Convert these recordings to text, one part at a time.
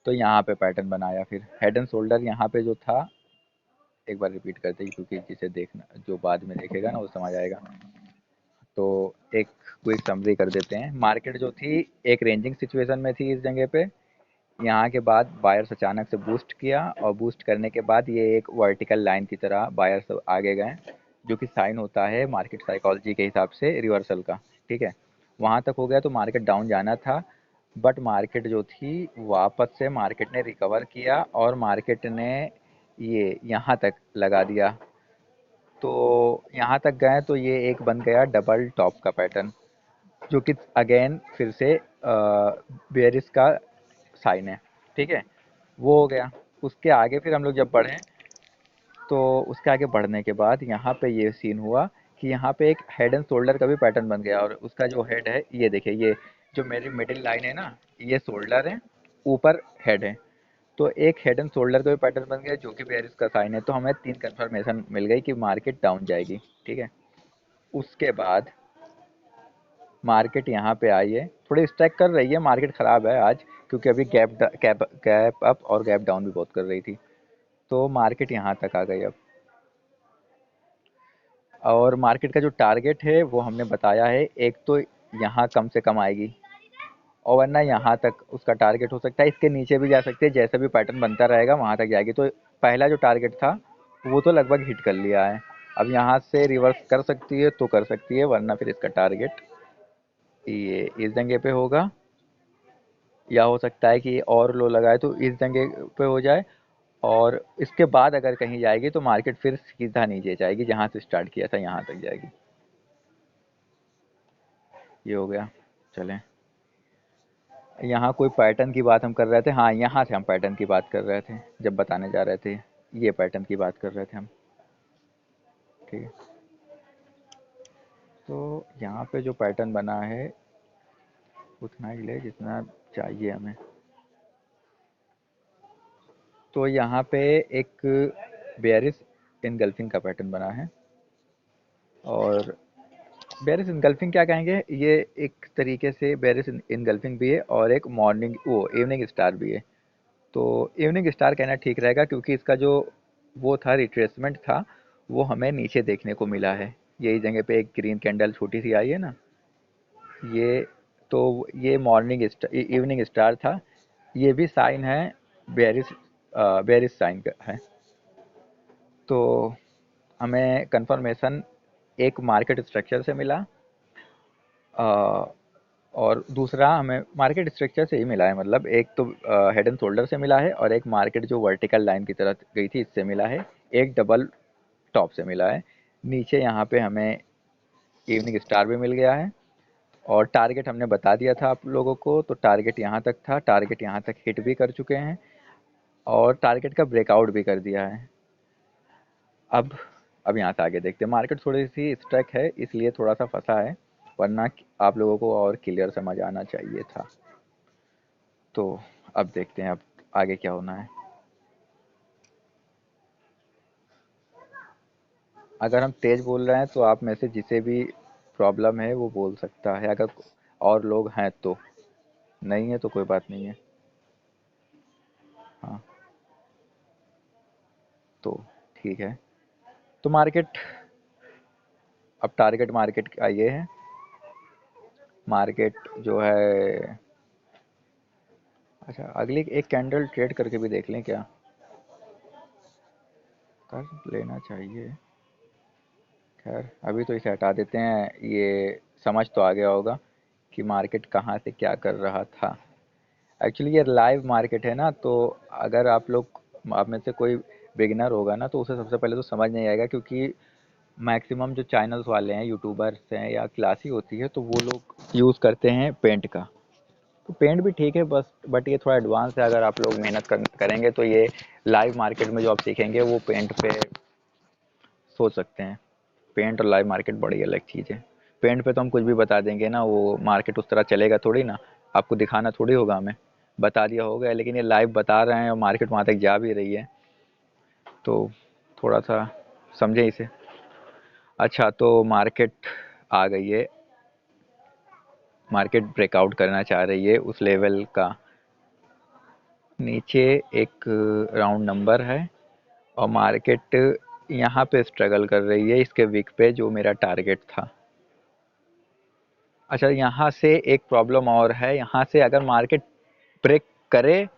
तो यहाँ पे पैटर्न बनाया, फिर हेड एंड शोल्डर यहाँ पे जो था, एक बार रिपीट करते हैं क्योंकि जिसे देखना, जो बाद में देखेगा ना वो समझ आएगा। तो एक क्विक समरी कर देते हैं। मार्केट जो थी एक रेंजिंग सिचुएशन में थी इस जगह पे। यहाँ के बाद बायर्स अचानक से बूस्ट किया, और बूस्ट करने के बाद ये एक वर्टिकल लाइन की तरह बायर्स आगे गए, जो कि साइन होता है मार्केट साइकोलॉजी के हिसाब से रिवर्सल का। ठीक है, वहाँ तक हो गया तो मार्केट डाउन जाना था, बट मार्केट जो थी वापस से मार्केट ने रिकवर किया और मार्केट ने ये यहाँ तक लगा दिया। तो यहाँ तक गए तो ये एक बन गया डबल टॉप का पैटर्न, जो कि अगेन फिर से बेरिस का साइन है। ठीक है, वो हो गया। उसके आगे फिर हम लोग जब बढ़े, तो उसके आगे बढ़ने के बाद यहाँ पे ये सीन हुआ कि यहाँ पे एक हेड एंड शोल्डर का भी पैटर्न बन गया, और उसका जो हेड है ये देखिए, ये जो मेरी मिडिल लाइन है ना, ये शोल्डर है, ऊपर हेड है। तो एक हेड एंड शोल्डर का भी पैटर्न बन गया, जो कि बेयरिश का साइन है। तो हमें 3 कंफर्मेशन मिल गई कि मार्केट डाउन जाएगी। ठीक है, उसके बाद मार्केट यहाँ पे आई है, थोड़ी स्ट्राइक कर रही है, मार्केट ख़राब है आज, क्योंकि अभी गैप अप और गैप डाउन भी बहुत कर रही थी। तो मार्केट यहाँ तक आ गई अब, और मार्केट का जो टारगेट है वो हमने बताया है, एक तो यहाँ कम से कम आएगी, और वरना यहाँ तक उसका टारगेट हो सकता है, इसके नीचे भी जा सकते हैं, जैसा भी पैटर्न बनता रहेगा वहाँ तक जाएगी। तो पहला जो टारगेट था वो तो लगभग हिट कर लिया है, अब यहाँ से रिवर्स कर सकती है तो कर सकती है, वरना फिर इसका टारगेट ये इस जगह पे होगा, या हो सकता है कि और लो लगाए तो इस जगह पे हो जाए, और इसके बाद अगर कहीं जाएगी तो मार्केट फिर सीधा नीचे जाएगी, जहाँ से स्टार्ट किया था यहाँ तक जाएगी। ये हो गया। चलें, यहाँ कोई पैटर्न की बात हम कर रहे थे, हाँ यहाँ से हम पैटर्न की बात कर रहे थे जब बताने जा रहे थे, ये पैटर्न की बात कर रहे थे हम। ठीक है, तो यहाँ पे जो पैटर्न बना है उतना ही ले जितना चाहिए हमें। तो यहाँ पे एक बेयरिश इनगल्फिंग का पैटर्न बना है, और बेयरिश इनगल्फिंग क्या कहेंगे, ये एक तरीके से बेयरिश इनगल्फिंग भी है, और एक मॉर्निंग वो इवनिंग स्टार भी है। तो इवनिंग स्टार कहना ठीक रहेगा, क्योंकि इसका जो वो था रिट्रेसमेंट था, वो हमें नीचे देखने को मिला है। यही जगह पे एक ग्रीन कैंडल छोटी सी आई है ना, ये, तो ये मॉर्निंग इवनिंग स्टार था। ये भी साइन है बेरिस, बेरिस साइन का है। तो हमें कंफर्मेशन एक मार्केट स्ट्रक्चर से मिला, अ, और दूसरा हमें मार्केट स्ट्रक्चर से ही मिला है, मतलब एक तो हेड एंड शोल्डर से मिला है, और एक मार्केट जो वर्टिकल लाइन की तरह गई थी इससे मिला है, एक डबल टॉप से मिला है। नीचे यहाँ पे हमें इवनिंग स्टार भी मिल गया है, और टारगेट हमने बता दिया था आप लोगों को, तो टारगेट यहाँ तक था, टारगेट यहाँ तक हिट भी कर चुके हैं, और टारगेट का ब्रेकआउट भी कर दिया है। अब अब यहाँ से आगे देखते हैं। मार्केट थोड़ी सी स्ट्रक है, इसलिए थोड़ा सा फंसा है, वरना आप लोगों को और क्लियर समझ आना चाहिए था। तो अब देखते हैं अब आगे क्या होना है। अगर हम तेज बोल रहे हैं तो आप में से जिसे भी प्रॉब्लम है वो बोल सकता है, अगर और लोग हैं तो, नहीं है तो कोई बात नहीं है। हाँ, तो ठीक है। तो मार्केट, अब टारगेट मार्केट का ये है, मार्केट जो है, अच्छा अगली एक कैंडल ट्रेड करके भी देख लें क्या, कर लेना चाहिए। खैर अभी तो इसे हटा देते हैं, ये समझ तो आ गया होगा कि मार्केट कहाँ से क्या कर रहा था। एक्चुअली ये लाइव मार्केट है ना, तो अगर आप में से कोई बिगिनर होगा ना, तो उसे सबसे पहले तो समझ नहीं आएगा, क्योंकि मैक्सिमम जो चैनल्स वाले हैं, यूट्यूबर्स हैं या क्लास ही होती है, तो वो लोग यूज़ करते हैं पेंट का। तो पेंट भी ठीक है, बस बट ये थोड़ा एडवांस है, अगर आप लोग मेहनत करेंगे तो ये लाइव मार्केट में जो आप सीखेंगे वो पेंट पे सोच सकते हैं। पेंट और लाइव मार्केट बड़ी अलग चीज़ है। पेंट पे तो हम कुछ भी बता देंगे ना, वो मार्केट उस तरह चलेगा थोड़ी ना, आपको दिखाना थोड़ी होगा, हमें बता दिया होगा, लेकिन ये लाइव बता रहे हैं और मार्केट वहाँ तक जा भी रही है, तो थोड़ा सा समझें इसे। अच्छा, तो मार्केट आ गई है, मार्केट ब्रेकआउट करना चाह रही है उस लेवल का, नीचे एक राउंड नंबर है और मार्केट यहाँ पे स्ट्रगल कर रही है इसके वीक पे जो मेरा टारगेट था। अच्छा, यहाँ से एक प्रॉब्लम और है, यहाँ से अगर मार्केट ब्रेक करे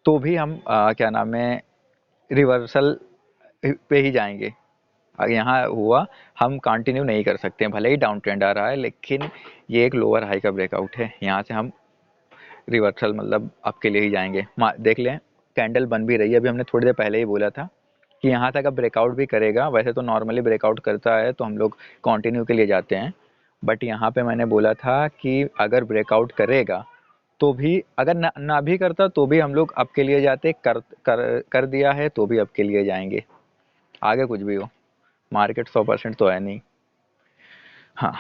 तो भी हम क्या नाम है, रिवर्सल पे ही जाएंगे। अगर यहाँ हुआ, हम कंटिन्यू नहीं कर सकते हैं, भले ही डाउन ट्रेंड आ रहा है, लेकिन ये एक लोअर हाई का ब्रेकआउट है, यहाँ से हम रिवर्सल मतलब आपके लिए ही जाएंगे। देख लें, कैंडल बन भी रही है, अभी हमने थोड़ी देर पहले ही बोला था कि यहाँ तक अब ब्रेकआउट भी करेगा। वैसे तो नॉर्मली ब्रेकआउट करता है तो हम लोग कंटिन्यू के लिए जाते हैं, बट यहाँ पे मैंने बोला था कि अगर ब्रेकआउट करेगा तो भी, अगर ना भी करता तो भी हम लोग आपके लिए जाते, कर दिया है तो भी आपके लिए जाएंगे, आगे कुछ भी हो। मार्केट 100% तो है नहीं। हाँ,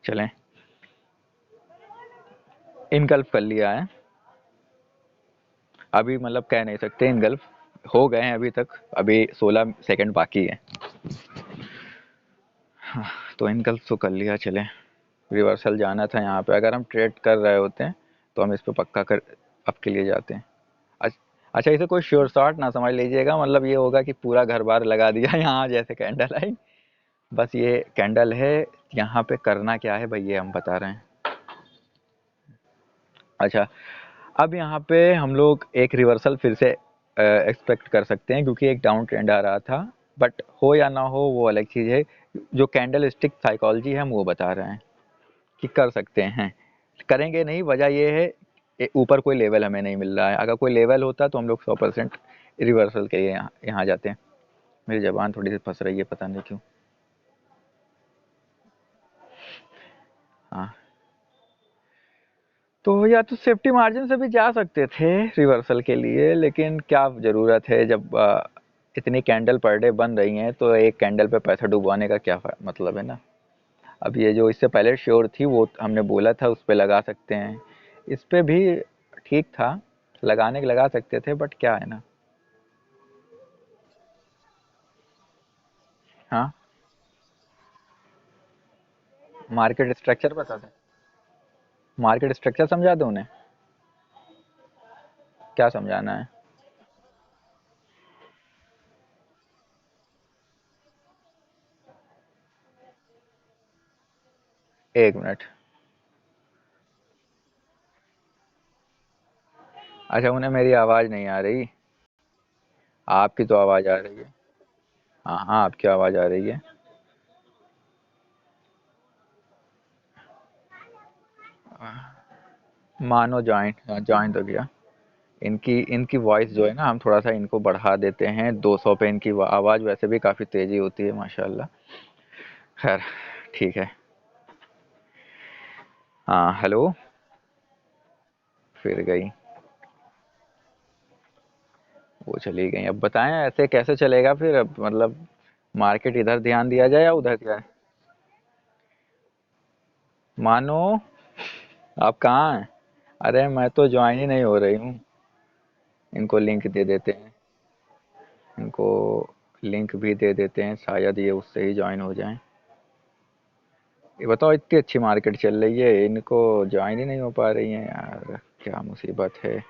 चलें, इनगल्फ कर लिया है अभी, मतलब कह नहीं सकते इनगल्फ हो गए हैं अभी तक, अभी 16 सेकंड बाकी है। तो इनगल्फ तो कर लिया। चले, रिवर्सल जाना था यहाँ पे, अगर हम ट्रेड कर रहे होते हैं तो हम इस पे पक्का कर आपके लिए जाते हैं। अच्छा, इसे कोई श्योर शॉट ना समझ लीजिएगा, मतलब ये होगा कि पूरा घर बार लगा दिया यहाँ जैसे कैंडल आई, बस ये कैंडल है। यहाँ पे करना क्या है भाई, ये हम बता रहे हैं। अच्छा, अब यहाँ पे हम लोग एक रिवर्सल फिर से एक्सपेक्ट कर सकते हैं, क्योंकि एक डाउन ट्रेंड आ रहा था, बट हो या ना हो वो अलग चीज़ है। जो कैंडल स्टिक साइकोलॉजी है हम वो बता रहे हैं कि कर सकते हैं। करेंगे नहीं, वजह ये है ऊपर कोई लेवल हमें नहीं मिल रहा है, अगर कोई लेवल होता तो हम लोग 100% रिवर्सल के लिए यहाँ जाते हैं। मेरी ज़बान थोड़ी सी फंस रही है, पता नहीं क्यों। हाँ, तो या तो सेफ्टी मार्जिन से भी जा सकते थे रिवर्सल के लिए, लेकिन क्या ज़रूरत है जब इतनी कैंडल पर डे बन रही हैं, तो एक कैंडल पे पैसा डुबाने का क्या मतलब है ना। अब ये जो इससे पहले श्योर थी वो हमने बोला था उस पे लगा सकते हैं, इस पे भी ठीक था, लगाने के लगा सकते थे, बट क्या है ना। हाँ, मार्केट स्ट्रक्चर बता दें, मार्केट स्ट्रक्चर समझा दो उन्हें, क्या समझाना है। 1 मिनट। अच्छा, उन्हें मेरी आवाज़ नहीं आ रही, आपकी तो आवाज़ आ रही है। हाँ हाँ, आपकी आवाज़ आ रही है। मानो ज्वाइन, ज्वाइन तो किया। इनकी इनकी वॉइस जो है ना, हम थोड़ा सा इनको बढ़ा देते हैं 200 पे, इनकी आवाज़ वैसे भी काफ़ी तेज़ी होती है माशाल्लाह। खैर, ठीक है। हाँ, हेलो। फिर गई, वो चली गई। अब बताएं ऐसे कैसे चलेगा फिर, अब मतलब मार्केट इधर ध्यान दिया जाए या उधर जाए। मानो, आप कहाँ हैं? अरे मैं तो ज्वाइन ही नहीं हो रही हूँ। इनको लिंक दे देते हैं, इनको लिंक भी दे देते हैं, शायद ये उससे ही ज्वाइन हो जाएं। ये बताओ, इतनी अच्छी मार्केट चल रही है, इनको ज्वाइन ही नहीं हो पा रही है यार, क्या मुसीबत है।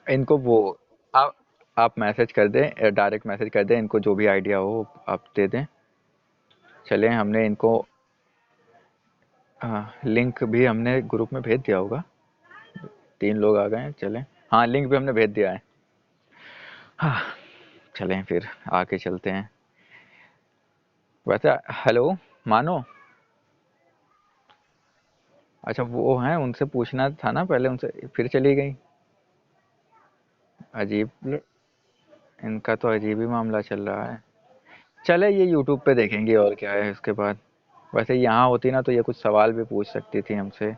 इनको वो, आप आप मैसेज कर दें, डायरेक्ट मैसेज कर दें, इनको जो भी आइडिया हो आप दे दें। चलें, हमने इनको लिंक भी हमने ग्रुप में भेज दिया होगा। 3 लोग आ गए हैं, चलें। हाँ, लिंक भी हमने भेज दिया है। हाँ, चलें फिर आगे चलते हैं। वैसे, हेलो, मानो। अच्छा, वो हैं, उनसे पूछना था ना पहले, उनसे फिर चली गई। अजीब, इनका तो अजीब ही मामला चल रहा है। चले, ये यूट्यूब पे देखेंगे और क्या है इसके बाद। वैसे यहाँ होती ना तो ये कुछ सवाल भी पूछ सकती थी हमसे,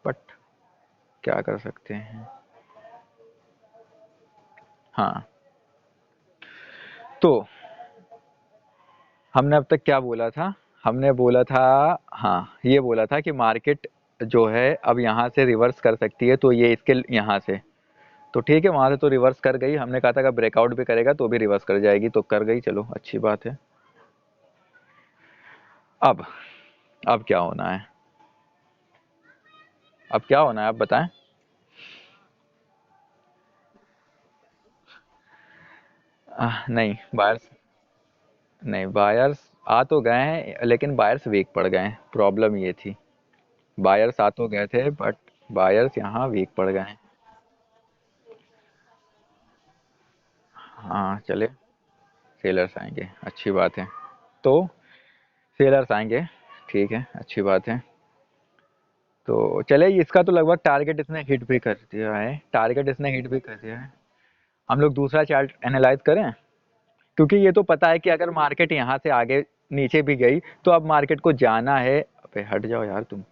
बट क्या कर सकते हैं। हाँ, तो हमने अब तक क्या बोला था, हमने बोला था, हाँ ये बोला था कि मार्केट जो है अब यहाँ से रिवर्स कर सकती है, तो ये इसके यहाँ से तो ठीक है, वहां से तो रिवर्स कर गई। हमने कहा था अगर ब्रेकआउट भी करेगा तो भी रिवर्स कर जाएगी, तो कर गई, चलो अच्छी बात है। अब अब क्या होना है? अब क्या होना है आप बताएं। नहीं बायर्स, नहीं बायर्स आ तो गए हैं लेकिन बायर्स वीक पड़ गए हैं, प्रॉब्लम ये थी। बायर्स आ तो गए थे बट बायर्स यहाँ वीक पड़ गए हैं। हाँ चले, सेलर्स आएंगे, अच्छी बात है। तो सेलर्स आएंगे, ठीक है, अच्छी बात है। तो चले, इसका तो लगभग टारगेट इसने हिट भी कर दिया है, टारगेट इसने हिट भी कर दिया है। हम लोग दूसरा चार्ट एनालाइज करें, क्योंकि ये तो पता है कि अगर मार्केट यहाँ से आगे नीचे भी गई तो अब मार्केट को जाना है। अबे हट जाओ यार तुम,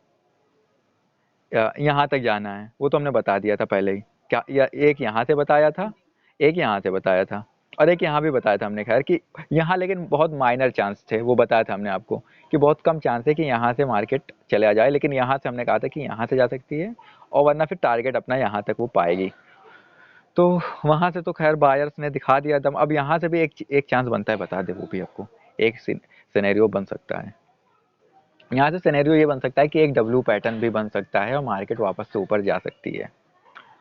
यहाँ तक जाना है वो तो हमने बता दिया था पहले ही। क्या या एक यहाँ से बताया था, एक यहाँ से बताया था, और एक यहाँ भी बताया था हमने, खैर कि यहाँ लेकिन बहुत माइनर चांस थे, वो बताया था हमने आपको कि बहुत कम चांस है कि यहाँ से मार्केट चले जाए, लेकिन यहाँ से हमने कहा था कि यहाँ से जा सकती है, और वरना फिर टारगेट अपना यहाँ तक वो पाएगी। तो वहां से तो खैर बायर्स ने दिखा दिया दम। अब यहाँ से भी एक एक चांस बनता है, बता दे वो भी आपको। एक सिनेरियो बन सकता है, यहाँ से सिनेरियो ये बन सकता है कि एक डब्ल्यू पैटर्न भी बन सकता है और मार्केट वापस से ऊपर जा सकती है।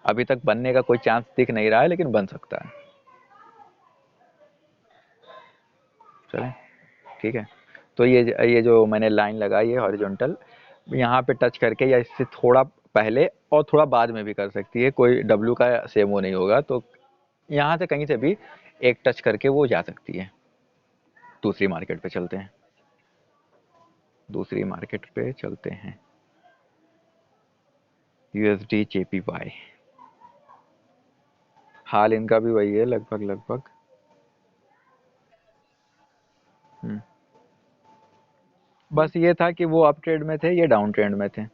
अभी तक बनने का कोई चांस दिख नहीं रहा है लेकिन बन सकता है। चलें, ठीक है। तो ये जो मैंने लाइन लगाई है हॉरिजॉन्टल, यहाँ पे टच करके या इससे थोड़ा पहले और थोड़ा बाद में भी कर सकती है, कोई डब्ल्यू का सेम वो नहीं होगा। तो यहाँ से कहीं से भी एक टच करके वो जा सकती है। दूसरी मार्केट पे चलते हैं, दूसरी मार्केट पे चलते हैं। यूएसडी जेपीवाई, हाल इनका भी वही है लगभग लगभग। हम्म, बस ये था कि वो अप ट्रेंड में थे, ये डाउन ट्रेंड में थे।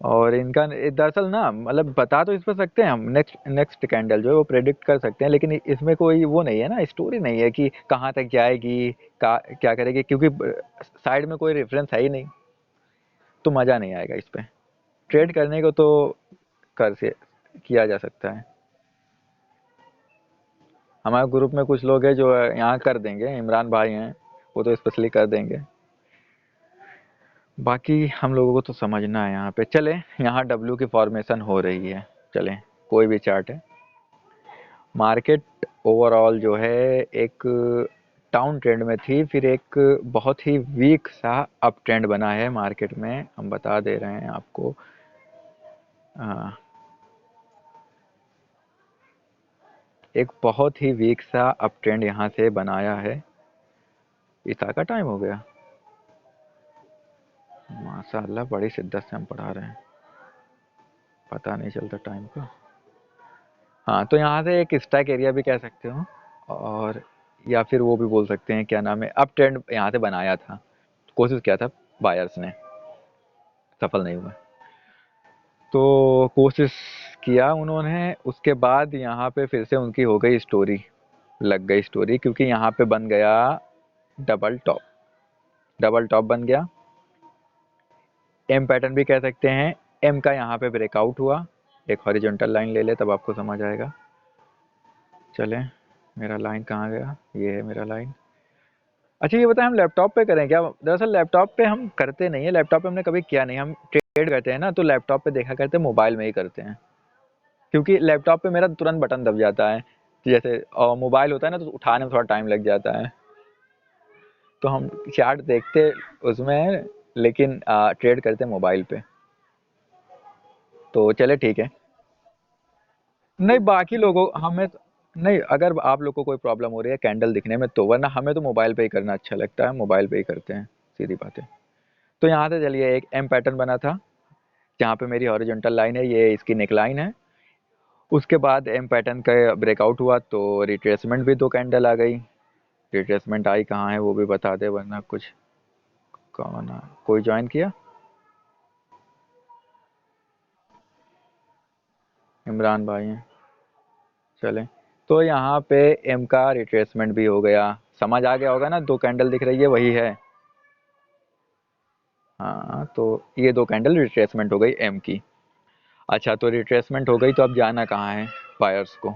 और इनका दरअसल ना, मतलब बता तो इस पर सकते हैं हम, नेक्स्ट नेक्स्ट कैंडल जो है वो प्रेडिक्ट कर सकते हैं, लेकिन इसमें कोई वो नहीं है ना, स्टोरी नहीं है कि कहाँ तक जाएगी, क्या करेगी, क्योंकि साइड में कोई रेफरेंस है ही नहीं। तो मज़ा नहीं आएगा इस पे। ट्रेड करने को तो कर से किया जा सकता है। हमारे ग्रुप में कुछ लोग हैं जो यहाँ कर देंगे, इमरान भाई हैं, वो तो स्पेशली कर देंगे। बाकी हम लोगों को तो समझना है। यहाँ पे चले, यहाँ डब्ल्यू की फॉर्मेशन हो रही है। चले, कोई भी चार्ट है, मार्केट ओवरऑल जो है एक डाउन ट्रेंड में थी, फिर एक बहुत ही वीक सा अप ट्रेंड बना है मार्केट में, हम बता दे रहे हैं आपको। आ, एक बहुत ही वीक सा अप ट्रेंड यहाँ से बनाया है। ईसा का टाइम हो गया, माशाल्लाह बड़ी शिद्दत से हम पढ़ा रहे हैं, पता नहीं चलता टाइम का। हाँ, तो यहाँ से एक स्ट्राइक एरिया भी कह सकते हो, और या फिर वो भी बोल सकते हैं, क्या नाम है, अप ट्रेंड यहाँ से बनाया था, कोशिश किया था बायर्स ने, सफल नहीं हुआ। तो कोशिश किया उन्होंने, उसके बाद यहाँ पे फिर से उनकी हो गई स्टोरी, लग गई स्टोरी, क्योंकि यहाँ पे बन गया डबल टॉप, डबल टॉप बन गया। एम पैटर्न भी कह सकते हैं। एम का यहाँ पे ब्रेकआउट हुआ, एक हॉरिजॉन्टल लाइन ले ले तब आपको समझ आएगा। चलें, मेरा लाइन कहाँ गया, ये है मेरा लाइन। अच्छा ये बताएं, हम लैपटॉप पे करें क्या? दरअसल लैपटॉप पे हम करते नहीं है, लैपटॉप पे हमने कभी किया नहीं, हम ट्रेड करते हैं ना तो लैपटॉप पे देखा करते हैं, मोबाइल में ही करते हैं। क्योंकि लैपटॉप पे मेरा तुरंत बटन दब जाता है, तो जैसे और मोबाइल होता है ना तो उठाने में थोड़ा टाइम लग जाता है। तो हम चार्ट देखते उसमें, लेकिन ट्रेड करते मोबाइल पे। तो चले ठीक है। नहीं बाकी लोगों हमें नहीं, अगर आप लोग को कोई प्रॉब्लम हो रही है कैंडल दिखने में तो, वरना हमें तो मोबाइल पे ही करना अच्छा लगता है, मोबाइल पे ही करते हैं, सीधी बात है। तो यहाँ से चलिए, एक एम पैटर्न बना था जहाँ पे मेरी हॉरिजॉन्टल लाइन है, ये इसकी नेक लाइन है। उसके बाद एम पैटर्न का ब्रेकआउट हुआ तो रिट्रेसमेंट भी दो कैंडल आ गई। रिट्रेसमेंट आई कहाँ है वो भी बता दे, वरना कुछ। कौन कोई ज्वाइन किया? इमरान भाई हैं, चलें। तो यहाँ पे एम का रिट्रेसमेंट भी हो गया, समझ आ गया होगा ना, दो कैंडल दिख रही है वही है। हाँ, तो ये दो कैंडल रिट्रेसमेंट हो गई एम की। अच्छा, तो रिट्रेसमेंट हो गई तो अब जाना कहाँ है? बायर्स को।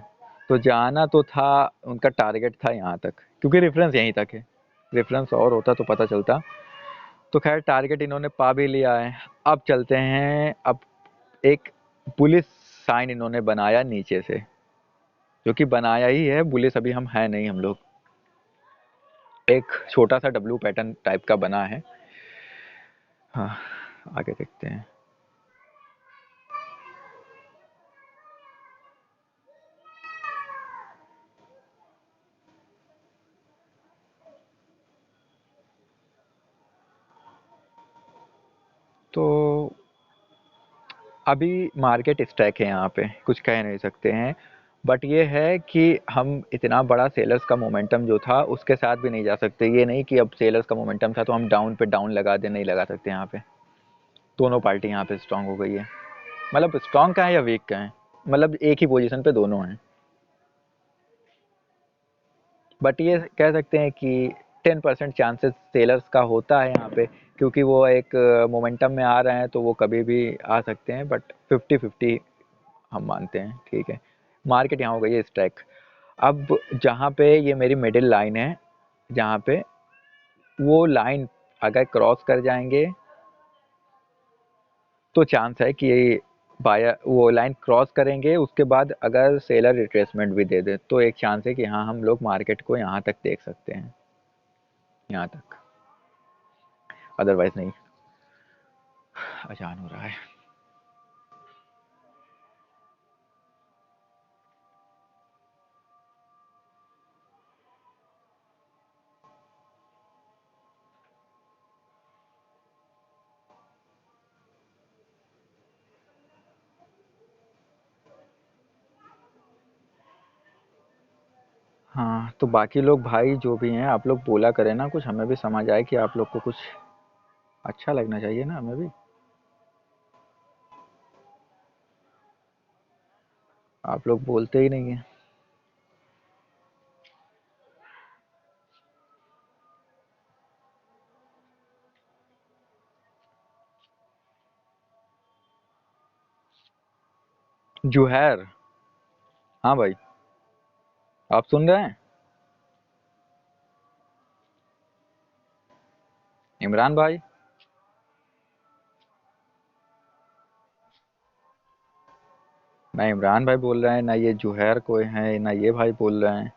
तो जाना तो था, उनका टारगेट था यहाँ तक, क्योंकि रेफरेंस यहीं तक है, रेफरेंस और होता तो पता चलता। तो खैर टारगेट इन्होंने पा भी लिया है। अब चलते हैं, अब एक पुलिस साइन इन्होंने बनाया नीचे से, जो कि बनाया ही है, पुलिस अभी हम है नहीं हम लोग। एक छोटा सा डब्लू पैटर्न टाइप का बना है। हाँ, आगे देखते हैं। तो अभी मार्केट स्टैक है यहाँ पे, कुछ कह नहीं सकते हैं। बट ये है कि हम इतना बड़ा सेलर्स का मोमेंटम जो था उसके साथ भी नहीं जा सकते। ये नहीं कि अब सेलर्स का मोमेंटम था तो हम डाउन पे डाउन लगा दे, नहीं लगा सकते। यहाँ पे दोनों पार्टी यहाँ पे स्ट्रांग हो गई है। मतलब स्ट्रांग का है या वीक का है, मतलब एक ही पोजीशन पे दोनों हैं। बट ये कह सकते हैं कि 10% चांसेस सेलर्स का होता है यहाँ पे, क्योंकि वो एक मोमेंटम में आ रहे हैं तो वो कभी भी आ सकते हैं। बट 50-50 हम मानते हैं, ठीक है। मार्केट यहाँ हो गई है स्ट्राइक। अब जहाँ पे ये मेरी मिडिल लाइन है, जहाँ पे वो लाइन अगर क्रॉस कर जाएंगे तो चांस है कि ये बायर वो लाइन क्रॉस करेंगे, उसके बाद अगर सेलर रिट्रेसमेंट भी दे दे तो एक चांस है कि हाँ हम लोग मार्केट को यहाँ तक देख सकते हैं, यहाँ तक, अदरवाइज नहीं। अजान हो रहा है। हाँ, तो बाकी लोग भाई जो भी हैं, आप लोग बोला करें ना कुछ, हमें भी समझ आए कि आप लोग को कुछ अच्छा लगना चाहिए ना हमें भी। आप लोग बोलते ही नहीं है। जुहैर, हाँ भाई, आप सुन रहे हैं? इमरान भाई, ना इमरान भाई बोल रहे हैं, ना ये जुहैर कोई है, ना ये भाई बोल रहे हैं।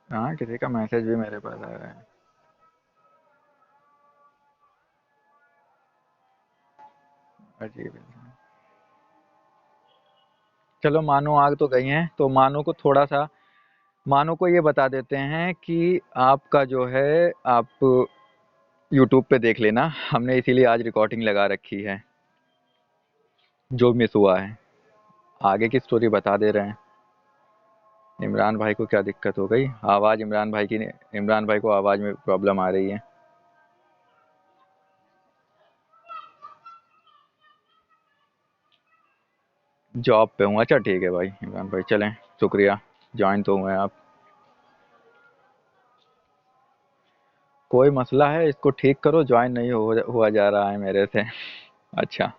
हाँ, किसी का मैसेज भी मेरे पास आ रहा है। अजीब इंसान। चलो, मानो आग तो गई हैं, तो मानो को थोड़ा सा, मानो को ये बता देते हैं कि आपका जो है, आप यूट्यूब पे देख लेना, हमने इसीलिए आज रिकॉर्डिंग लगा रखी है, जो मिस हुआ है। आगे की स्टोरी बता दे रहे हैं। इमरान भाई को क्या दिक्कत हो गई? आवाज़ इमरान भाई की, इमरान भाई को आवाज़ में प्रॉब्लम आ रही है। जॉब पे हूँ, अच्छा ठीक है भाई। इमरान भाई चलें, शुक्रिया, ज्वाइन तो हुए आप। कोई मसला है, इसको ठीक करो, ज्वाइन नहीं हुआ जा रहा है मेरे से। अच्छा,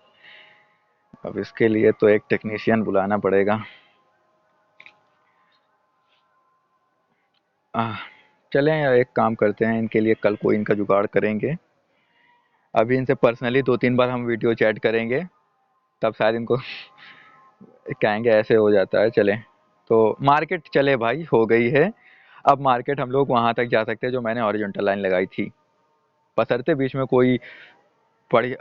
अब इसके लिए तो एक टेक्नीशियन बुलाना पड़ेगा। आह, चलें, एक काम करते हैं, इनके लिए कल कोई इनका जुगाड़ करेंगे। अभी इनसे पर्सनली 2-3 बार हम वीडियो चैट करेंगे, तब शायद इनको कहेंगे ऐसे हो जाता है। चलें, तो मार्केट चले भाई, हो गई है। अब मार्केट हम लोग वहां तक जा सकते हैं जो मैंने हॉरिजॉन्टल लाइन लगाई थी, बशर्ते बीच में कोई बड़ी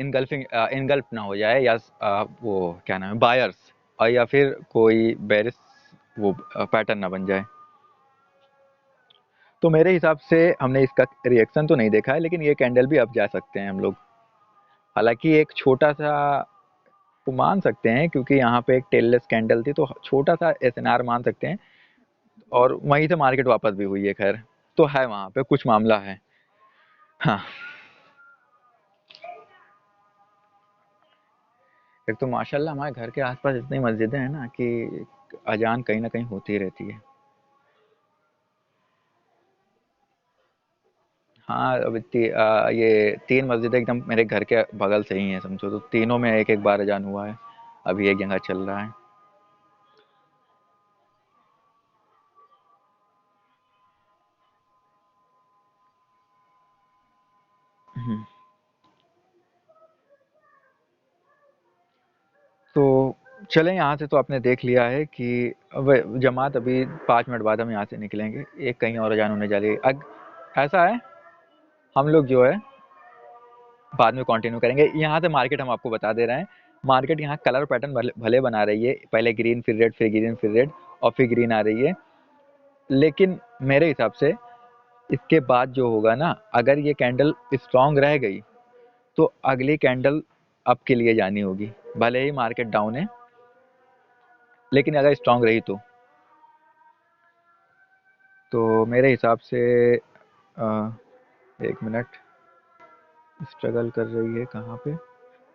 इनगल्फिंग इनगल्फ ना हो जाए, या वो क्या नाम है, बायर्स, और या फिर कोई बेरिस वो पैटर्न ना बन जाए। तो मेरे हिसाब से हमने इसका रिएक्शन तो नहीं देखा है, लेकिन ये कैंडल भी अब जा सकते हैं हम लोग। हालांकि एक छोटा सा वो मान सकते हैं, क्योंकि यहाँ पे एक टेललेस कैंडल थी, तो छोटा सा एसएनआर मान सकते हैं। और वहीं से मार्केट वापस भी हुई है, खैर, तो है वहाँ पे कुछ मामला है। हाँ, एक तो माशाल्लाह हमारे घर के आसपास इतनी मस्जिदें हैं ना कि अजान कहीं ना कहीं होती रहती है। हाँ, ये 3 मस्जिद एकदम मेरे घर के बगल से ही हैं समझो, तो तीनों में एक-एक बार अज़ान हुआ है। अभी एक जगह चल रहा है। हुँ। तो चलें, यहाँ से तो आपने देख लिया है कि अब जमात अभी 5 मिनट बाद हम यहाँ से निकलेंगे। एक कहीं और अज़ान होने जा रही है। अग ऐसा है, हम लोग जो है बाद में कंटिन्यू करेंगे। यहाँ से मार्केट हम आपको बता दे रहे हैं। मार्केट यहाँ कलर पैटर्न भले भले बना रही है, पहले ग्रीन फिर रेड, फिर ग्रीन फिर रेड और फिर ग्रीन आ रही है। लेकिन मेरे हिसाब से इसके बाद जो होगा ना, अगर ये कैंडल स्ट्रांग रह गई तो अगली कैंडल अप के लिए जानी होगी। भले ही मार्केट डाउन है, लेकिन अगर स्ट्रांग रही तो मेरे हिसाब से 1 मिनट, स्ट्रगल कर रही है कहाँ पे,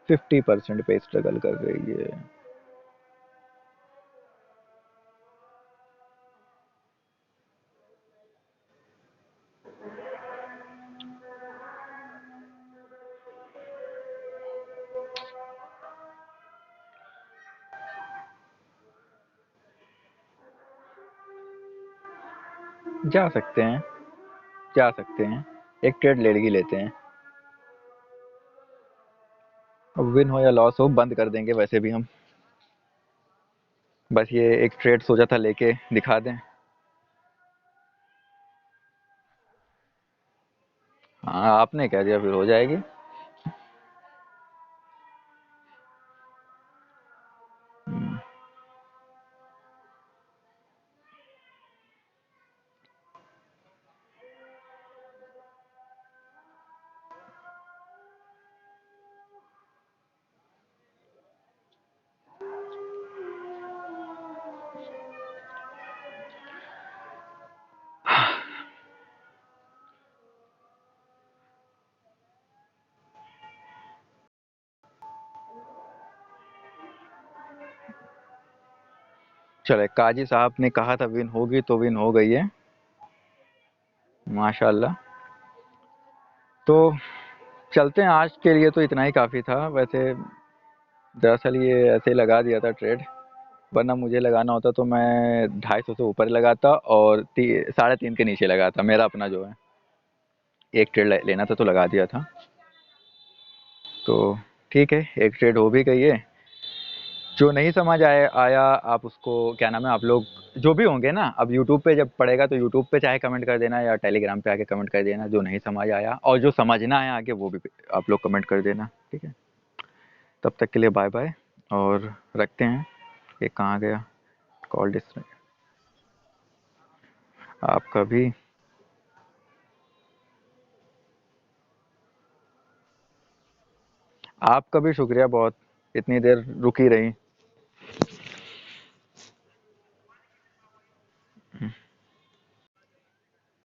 50% पे स्ट्रगल कर रही है। जा सकते हैं, जा सकते हैं, एक ट्रेड ले ही लेते हैं। अब विन हो या लॉस हो, बंद कर देंगे वैसे भी हम। बस ये एक ट्रेड सोचा था लेके दिखा दें। हाँ, आपने कह दिया फिर हो जाएगी। चले, काजी साहब ने कहा था विन होगी तो विन हो गई है, माशाल्लाह। तो चलते हैं, आज के लिए तो इतना ही काफ़ी था वैसे। दरअसल ये ऐसे ही लगा दिया था ट्रेड, वरना मुझे लगाना होता तो मैं 250 से ऊपर लगाता और 3.5 के नीचे लगाता। मेरा अपना जो है एक ट्रेड लेना था तो लगा दिया था। तो ठीक है, एक ट्रेड हो भी गई है। जो नहीं समझ आया आप उसको, क्या नाम है, आप लोग जो भी होंगे ना, अब यूट्यूब पे जब पड़ेगा तो यूट्यूब पे चाहे कमेंट कर देना या टेलीग्राम पे आके कमेंट कर देना, जो नहीं समझ आया, और जो समझना है आगे वो भी आप लोग कमेंट कर देना, ठीक है। तब तक के लिए बाय बाय, और रखते हैं। ये कहाँ गया, कॉल डिस्कनेक्ट। आपका भी। आपका भी शुक्रिया बहुत, इतनी देर रुकी रही।